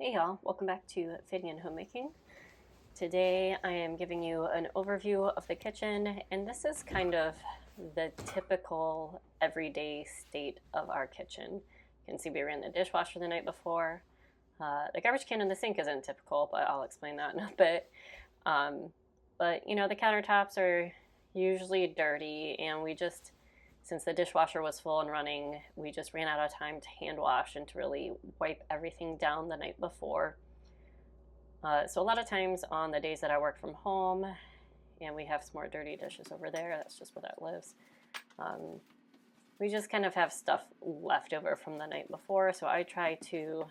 Hey y'all, welcome back to Fitting and Homemaking. Today I am giving you an overview of the kitchen, and this is kind of the typical everyday state of our kitchen. You can see we ran the dishwasher the night before. The garbage can in the sink isn't typical, but I'll explain that in a bit. But the countertops are usually dirty, and since the dishwasher was full and running, we just ran out of time to hand wash and to really wipe everything down the night before. So a lot of times on the days that I work from home, and we have some more dirty dishes over there, that's just where that lives, we just kind of have stuff left over from the night before. So I try to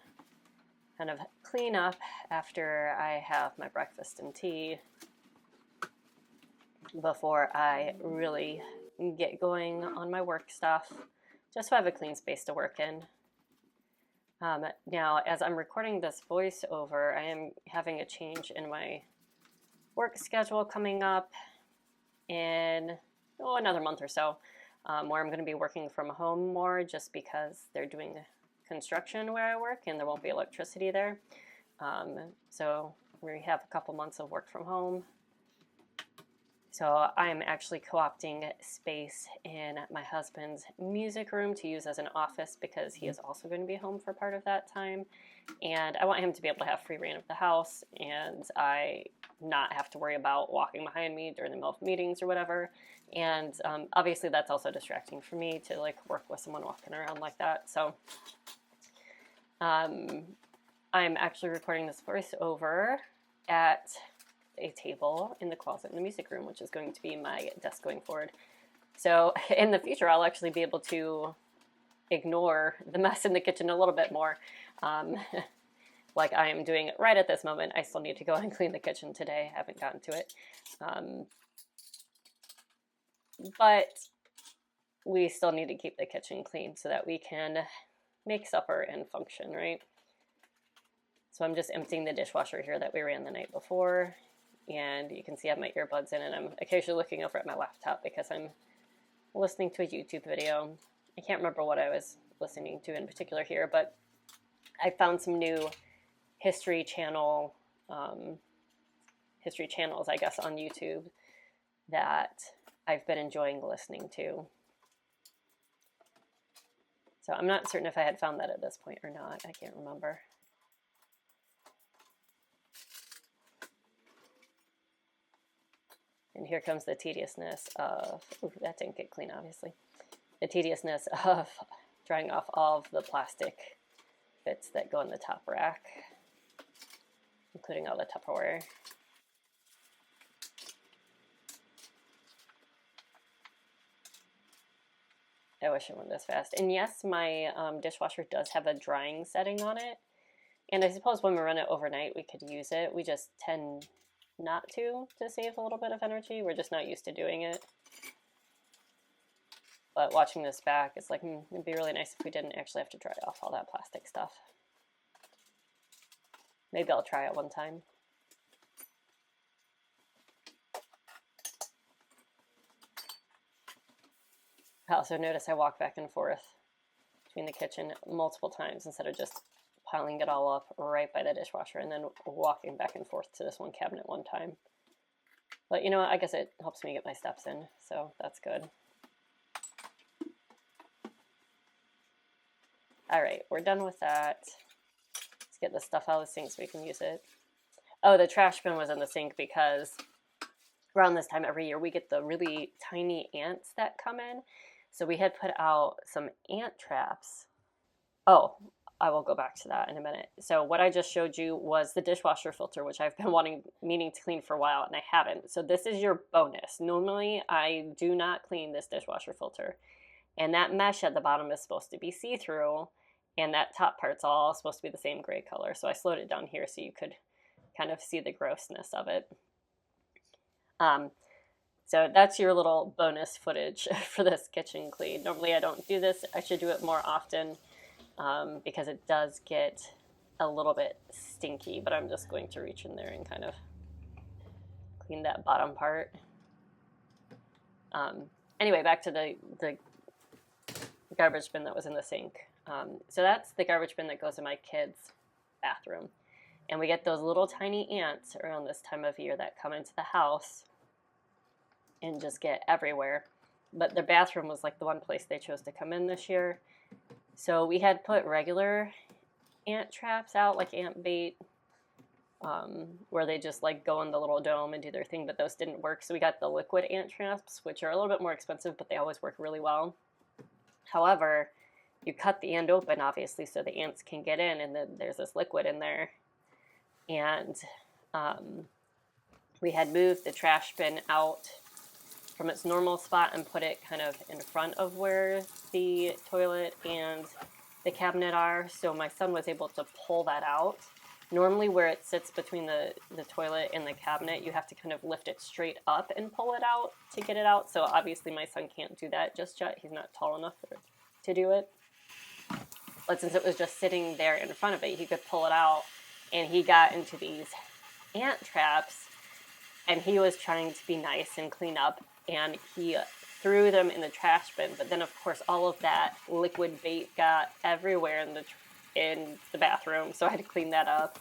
kind of clean up after I have my breakfast and tea before I really get going on my work stuff, just so I have a clean space to work in. Now, as I'm recording this voiceover, I am having a change in my work schedule coming up in another month or so, where I'm going to be working from home more just because they're doing construction where I work and there won't be electricity there. So we have a couple months of work from home. So I'm actually co-opting space in my husband's music room to use as an office because he is also going to be home for part of that time. And I want him to be able to have free reign of the house and I not have to worry about walking behind me during the middle of meetings or whatever. And obviously that's also distracting for me to work with someone walking around like that. So I'm actually recording this voiceover at a table in the closet in the music room, which is going to be my desk going forward. So in the future, I'll actually be able to ignore the mess in the kitchen a little bit more, like I am doing right at this moment. I still need to go and clean the kitchen today. I haven't gotten to it. But we still need to keep the kitchen clean so that we can make supper and function, right? So I'm just emptying the dishwasher here that we ran the night before. And you can see I have my earbuds in and I'm occasionally looking over at my laptop because I'm listening to a YouTube video. I can't remember what I was listening to in particular here, but I found some new history channels, I guess, on YouTube that I've been enjoying listening to. So I'm not certain if I had found that at this point or not. I can't remember. And here comes the tediousness of, that didn't get clean, obviously. The tediousness of drying off all of the plastic bits that go in the top rack, including all the Tupperware. I wish it went this fast. And yes, my dishwasher does have a drying setting on it. And I suppose when we run it overnight, we could use it. We just tend not to save a little bit of energy. We're just not used to doing it. But watching this back, it's like, it'd be really nice if we didn't actually have to dry off all that plastic stuff. Maybe I'll try it one time. I also notice I walk back and forth between the kitchen multiple times instead of just piling it all up right by the dishwasher and then walking back and forth to this one cabinet one time. But you know what, I guess it helps me get my steps in, so that's good. All right, we're done with that. Let's get the stuff out of the sink so we can use it. Oh, the trash bin was in the sink because around this time every year we get the really tiny ants that come in. So we had put out some ant traps. Oh, I will go back to that in a minute. So what I just showed you was the dishwasher filter, which I've been meaning to clean for a while, and I haven't. So this is your bonus. Normally, I do not clean this dishwasher filter. And that mesh at the bottom is supposed to be see-through, and that top part's all supposed to be the same gray color. So I slowed it down here so you could kind of see the grossness of it. So that's your little bonus footage for this kitchen clean. Normally I don't do this. I should do it more often. Because it does get a little bit stinky, but I'm just going to reach in there and kind of clean that bottom part. Anyway, back to the garbage bin that was in the sink. So that's the garbage bin that goes in my kids' bathroom. And we get those little tiny ants around this time of year that come into the house and just get everywhere. But the bathroom was like the one place they chose to come in this year. So we had put regular ant traps out, like ant bait, where they just like go in the little dome and do their thing, but those didn't work. So we got the liquid ant traps, which are a little bit more expensive, but they always work really well. However, you cut the end open, obviously, so the ants can get in, and then there's this liquid in there. And we had moved the trash bin out from its normal spot and put it kind of in front of where the toilet and the cabinet are, so my son was able to pull that out. Normally where it sits between the toilet and the cabinet, you have to kind of lift it straight up and pull it out to get it out, so obviously my son can't do that just yet. He's not tall enough to do it. But since it was just sitting there in front of it, he could pull it out, and he got into these ant traps, and he was trying to be nice and clean up, and he threw them in the trash bin. But then, of course, all of that liquid bait got everywhere in the bathroom, so I had to clean that up.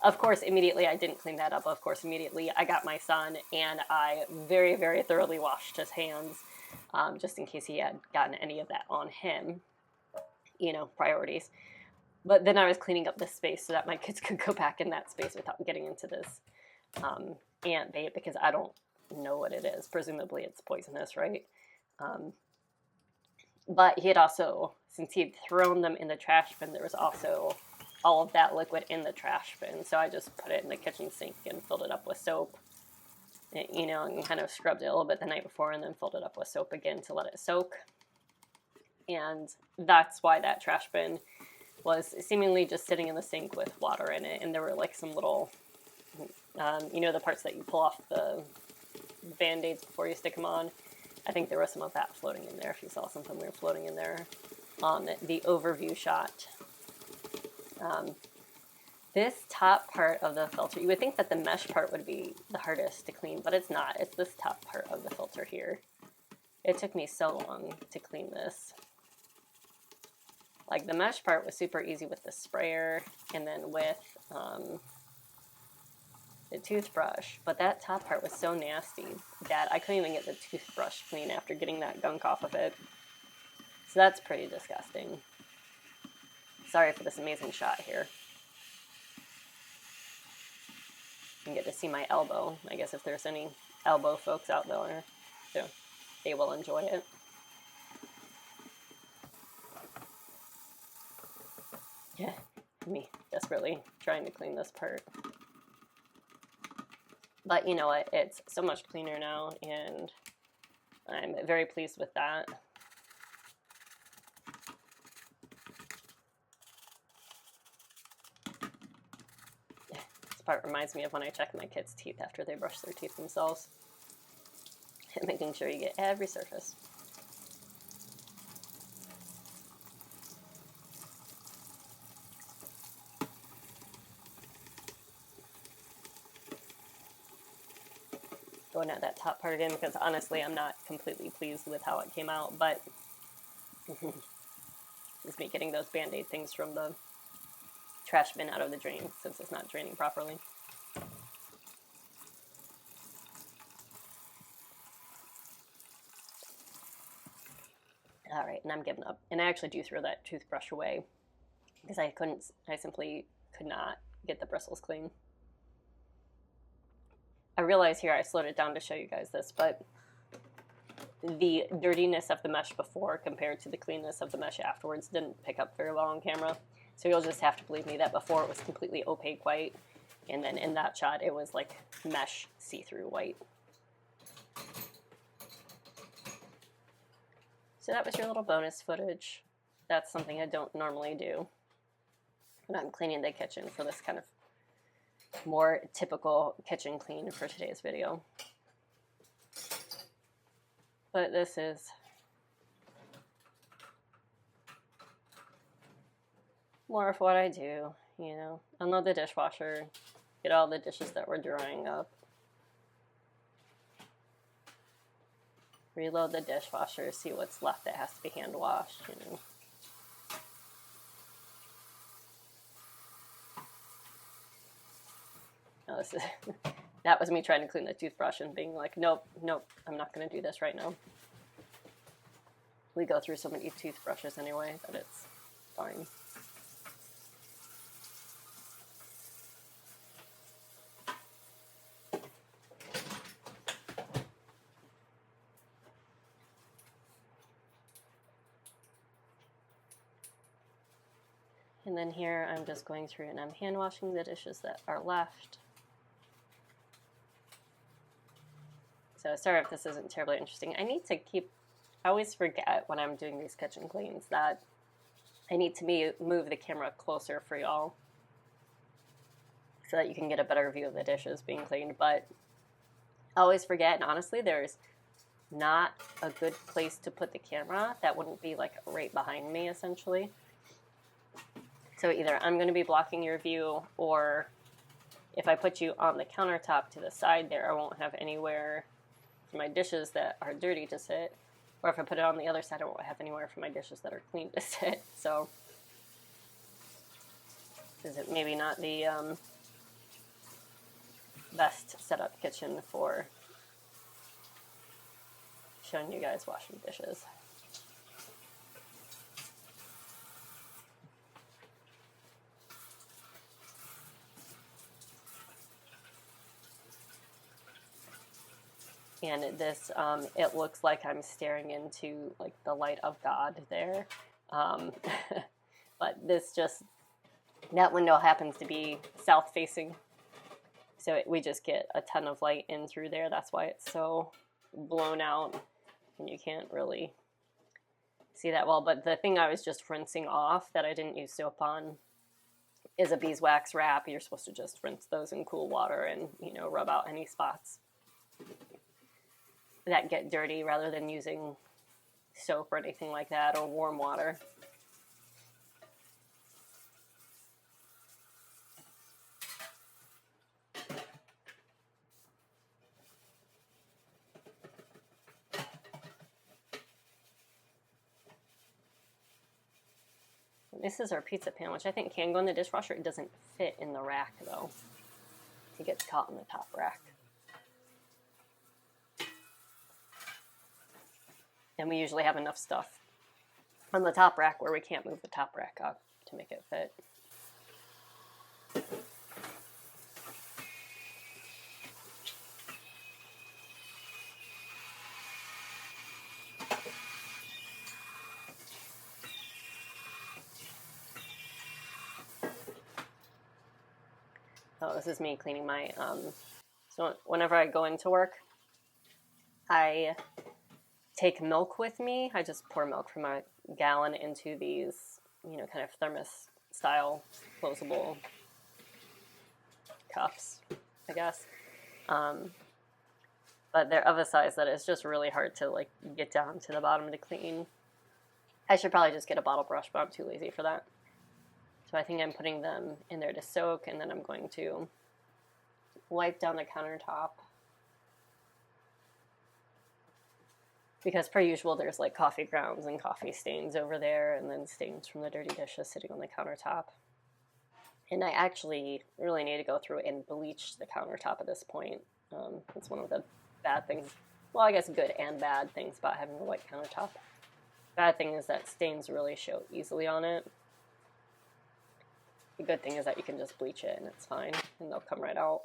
Of course, immediately I didn't clean that up. Of course, immediately I got my son, and I very, very thoroughly washed his hands, just in case he had gotten any of that on him. You know, priorities. But then I was cleaning up this space so that my kids could go back in that space without getting into this ant bait, because I don't know what it is. Presumably it's poisonous, right? But he had also, since he had thrown them in the trash bin, there was also all of that liquid in the trash bin. So I just put it in the kitchen sink and filled it up with soap, you know, and kind of scrubbed it a little bit the night before, and then filled it up with soap again to let it soak. And that's why that trash bin was seemingly just sitting in the sink with water in it. And there were like some little, you know, the parts that you pull off the Band-Aids before you stick them on. I think there was some of that floating in there, if you saw something weird floating in there on the overview shot. This top part of the filter, you would think that the mesh part would be the hardest to clean, but it's not. It's this top part of the filter here. It took me so long to clean this. Like, the mesh part was super easy with the sprayer and then with the toothbrush, but that top part was so nasty that I couldn't even get the toothbrush clean after getting that gunk off of it. So that's pretty disgusting. Sorry for this amazing shot here. You can get to see my elbow. I guess if there's any elbow folks out there, so they will enjoy it. Yeah, me desperately trying to clean this part. But you know what? It's so much cleaner now, and I'm very pleased with that. This part reminds me of when I check my kids' teeth after they brush their teeth themselves. Making sure you get every surface. Going at that top part again, because honestly I'm not completely pleased with how it came out, but it's me getting those Band-Aid things from the trash bin out of the drain, since it's not draining properly. All right, and I'm giving up. And I actually do throw that toothbrush away, because I simply could not get the bristles clean. I realize here I slowed it down to show you guys this, but the dirtiness of the mesh before compared to the cleanness of the mesh afterwards didn't pick up very well on camera. So you'll just have to believe me that before it was completely opaque white, and then in that shot it was like mesh see-through white. So that was your little bonus footage. That's something I don't normally do when I'm cleaning the kitchen for this kind of more typical kitchen clean for today's video. But this is more of what I do, you know. Unload the dishwasher, get all the dishes that were drying up, reload the dishwasher, see what's left that has to be hand washed, you know. this is that was me trying to clean the toothbrush and being like, nope, I'm not going to do this right now. We go through so many toothbrushes anyway that it's fine. And then here I'm just going through and I'm hand washing the dishes that are left. So sorry if this isn't terribly interesting. I always forget when I'm doing these kitchen cleans that I need to move the camera closer for y'all so that you can get a better view of the dishes being cleaned. But I always forget, and honestly, there's not a good place to put the camera that wouldn't be like right behind me, essentially. So either I'm going to be blocking your view, or if I put you on the countertop to the side there, I won't have anywhere for my dishes that are dirty to sit. Or if I put it on the other side, I won't have anywhere for my dishes that are clean to sit. So this is maybe not the best setup kitchen for showing you guys washing dishes. And this, it looks like I'm staring into like the light of God there. But that window happens to be south facing. So we just get a ton of light in through there. That's why it's so blown out and you can't really see that well. But the thing I was just rinsing off that I didn't use soap on is a beeswax wrap. You're supposed to just rinse those in cool water and, rub out any spots that get dirty rather than using soap or anything like that, or warm water. This is our pizza pan, which I think can go in the dishwasher. It doesn't fit in the rack though. It gets caught in the top rack. And we usually have enough stuff on the top rack where we can't move the top rack up to make it fit. So this is me cleaning my, so whenever I go into work, I take milk with me. I just pour milk from a gallon into these, kind of thermos style closable cups, I guess. But they're of a size that it's just really hard to like get down to the bottom to clean. I should probably just get a bottle brush, but I'm too lazy for that. So I think I'm putting them in there to soak, and then I'm going to wipe down the countertop. Because per usual, there's like coffee grounds and coffee stains over there, and then stains from the dirty dishes sitting on the countertop. And I actually really need to go through and bleach the countertop at this point. It's one of the bad things, well, I guess good and bad things about having a white countertop. Bad thing is that stains really show easily on it. The good thing is that you can just bleach it and it's fine, and they'll come right out.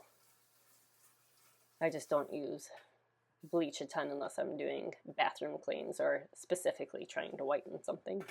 I just don't use bleach a ton unless I'm doing bathroom cleans or specifically trying to whiten something.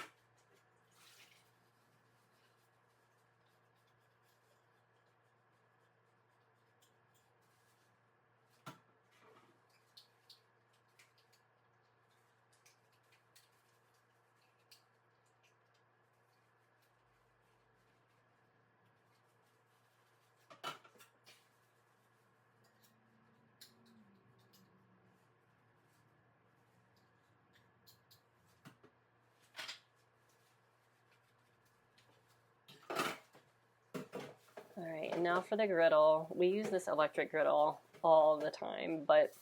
All right, and now for the griddle. We use this electric griddle all the time, but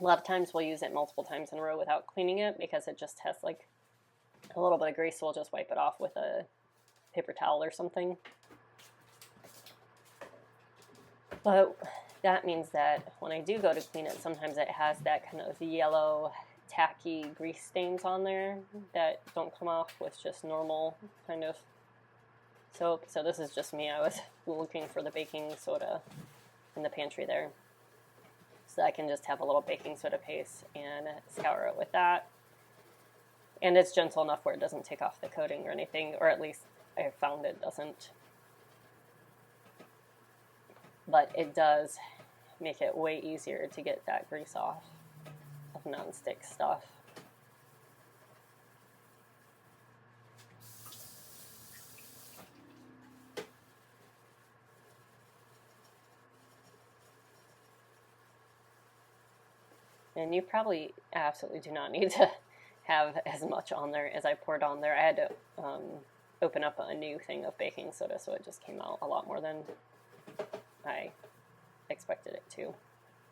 a lot of times we'll use it multiple times in a row without cleaning it because it just has like a little bit of grease, so we'll just wipe it off with a paper towel or something. But that means that when I do go to clean it, sometimes it has that kind of yellow, tacky grease stains on there that don't come off with just normal kind of soap. So this is just me. I was looking for the baking soda in the pantry there. So I can just have a little baking soda paste and scour it with that. And it's gentle enough where it doesn't take off the coating or anything, or at least I found it doesn't. But it does make it way easier to get that grease off of non-stick stuff. And you probably absolutely do not need to have as much on there as I poured on there. I had to open up a new thing of baking soda, so it just came out a lot more than I expected it to,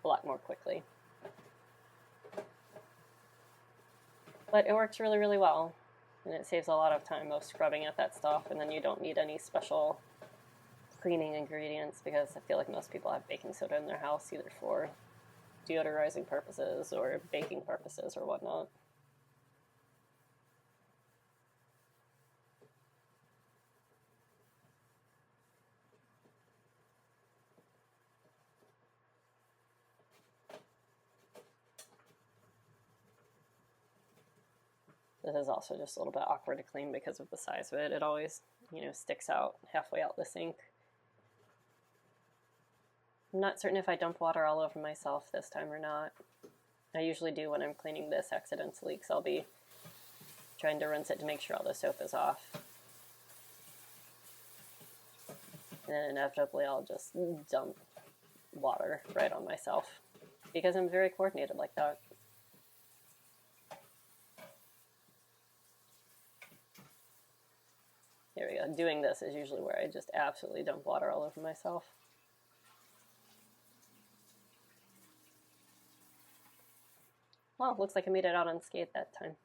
a lot more quickly. But it works really, really well, and it saves a lot of time of scrubbing at that stuff, and then you don't need any special cleaning ingredients, because I feel like most people have baking soda in their house either for deodorizing purposes or baking purposes or whatnot. This is also just a little bit awkward to clean because of the size of it. It always, sticks out halfway out the sink. I'm not certain if I dump water all over myself this time or not. I usually do when I'm cleaning this accidentally, because I'll be trying to rinse it to make sure all the soap is off. And then inevitably I'll just dump water right on myself, because I'm very coordinated like that. Here we go. Doing this is usually where I just absolutely dump water all over myself. Well, looks like I made it out unscathed that time.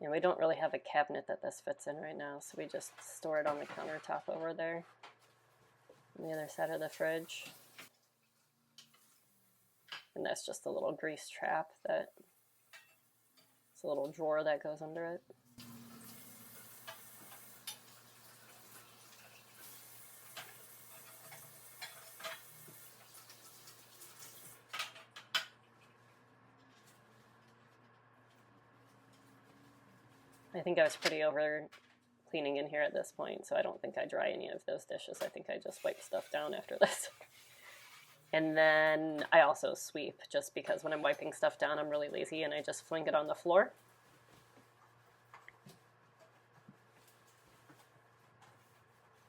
And we don't really have a cabinet that this fits in right now, so we just store it on the countertop over there on the other side of the fridge. And that's just a little grease trap that it's a little drawer that goes under it. I think I was pretty over cleaning in here at this point, so I don't think I dry any of those dishes. I think I just wipe stuff down after this. And then I also sweep, just because when I'm wiping stuff down, I'm really lazy and I just fling it on the floor.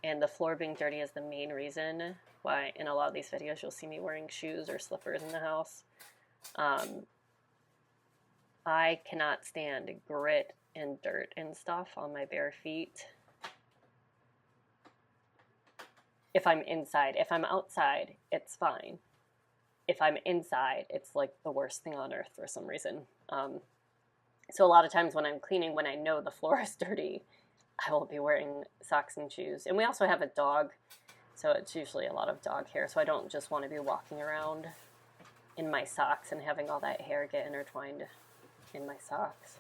And the floor being dirty is the main reason why in a lot of these videos you'll see me wearing shoes or slippers in the house. I cannot stand grit and dirt and stuff on my bare feet. If I'm inside. If I'm outside, it's fine. If I'm inside, it's like the worst thing on earth for some reason. So a lot of times when I'm cleaning, when I know the floor is dirty, I will be wearing socks and shoes. And we also have a dog, so it's usually a lot of dog hair, so I don't just want to be walking around in my socks and having all that hair get intertwined in my socks.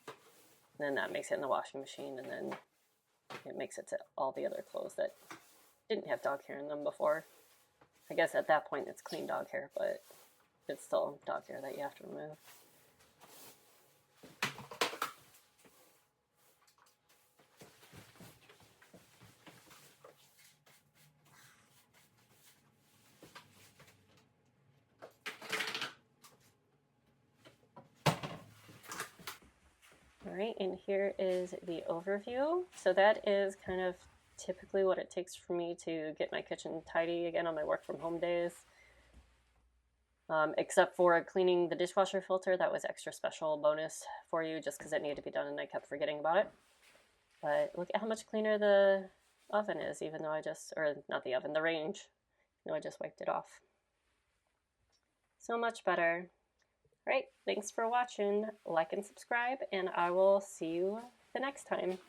And then that makes it in the washing machine, and then it makes it to all the other clothes that didn't have dog hair in them before. I guess at that point it's clean dog hair, but it's still dog hair that you have to remove. All right, and here is the overview. So that is kind of typically what it takes for me to get my kitchen tidy again on my work from home days. Except for cleaning the dishwasher filter, that was extra special bonus for you just because it needed to be done and I kept forgetting about it. But look at how much cleaner the oven is, even though or not the oven, the range, No, I just wiped it off. So much better. All right, thanks for watching. Like and subscribe, and I will see you the next time.